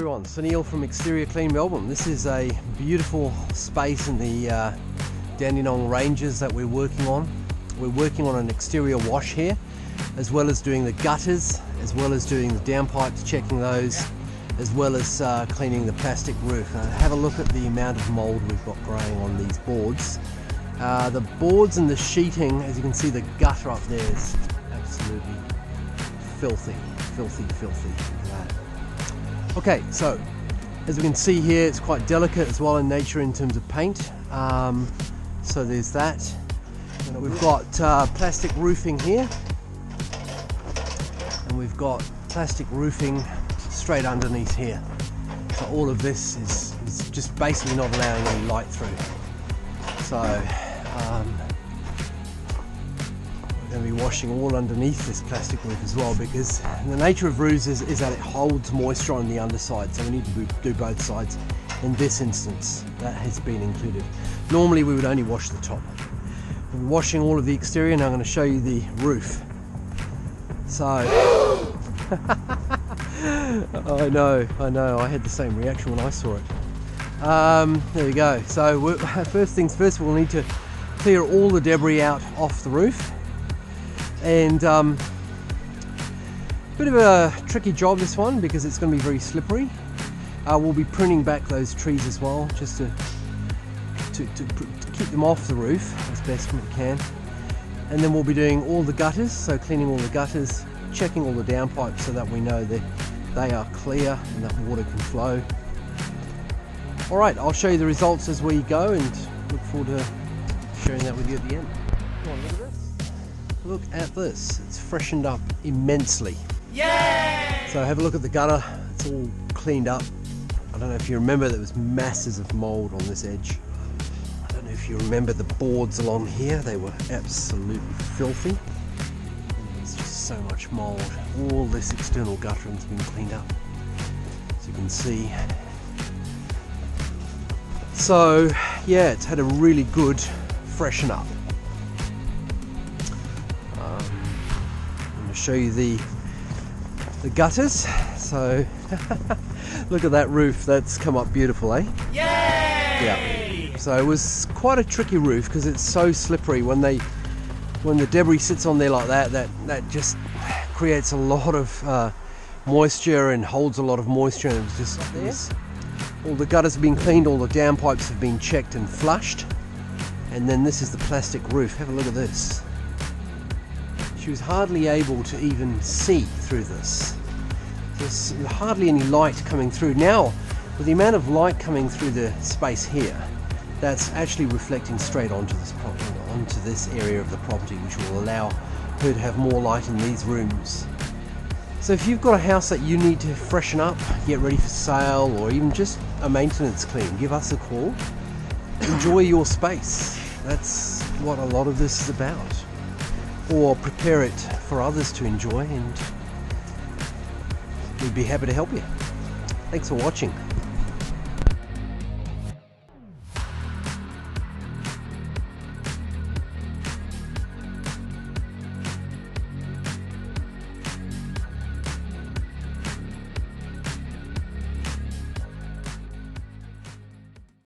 everyone, Sunil from Exterior Clean Melbourne. This is a beautiful space in the Dandenong Ranges that we're working on. We're working on an exterior wash here, as well as doing the gutters, as well as doing the downpipes, checking those, as well as cleaning the plastic roof. Have a look at the amount of mould we've got growing on these boards. The boards and the sheeting, as you can see, the gutter up there is absolutely filthy. Look at that. Okay, so as we can see here, it's quite delicate as well in nature in terms of paint. So there's that. And we've got plastic roofing here, and we've got plastic roofing straight underneath here. So all of this is just basically not allowing any light through. So we're going to be washing all underneath this plastic roof as well, because the nature of roofs is that it holds moisture on the underside, so we need to do both sides. In this instance, that has been included. Normally we would only wash the top. We're washing all of the exterior. Now I'm going to show you the roof. So I know, I had the same reaction when I saw it. There we go. So first things first, we'll need to clear all the debris out off the roof. And bit of a tricky job, this one, because it's going to be very slippery. We'll be pruning back those trees as well, just to keep them off the roof as best we can. And then we'll be doing all the gutters, so cleaning all the gutters, checking all the downpipes so that we know that they are clear and that water can flow. Alright, I'll show you the results as we go, and look forward to sharing that with you at the end. Come on, look at this. Look at this, it's freshened up immensely. Yay! So have a look at the gutter, it's all cleaned up. I don't know if you remember, there was masses of mould on this edge. I don't know if you remember the boards along here, they were absolutely filthy. There's just so much mould. All this external guttering has been cleaned up, as you can see. So yeah, it's had a really good freshen up. I'm going to show you the gutters. So look at that roof, that's come up beautiful, eh? Yay! Yeah. So it was quite a tricky roof because it's so slippery. When the debris sits on there like that, that just creates a lot of moisture and holds a lot of moisture, and it's just this. All the gutters have been cleaned, all the downpipes have been checked and flushed, and then this is the plastic roof. Have a look at this. She was hardly able to even see through this. There's hardly any light coming through. Now, with the amount of light coming through the space here, that's actually reflecting straight onto this area of the property, which will allow her to have more light in these rooms. So if you've got a house that you need to freshen up, get ready for sale, or even just a maintenance clean, give us a call. Enjoy your space. That's what a lot of this is about. Or prepare it for others to enjoy, and we'd be happy to help you. Thanks for watching.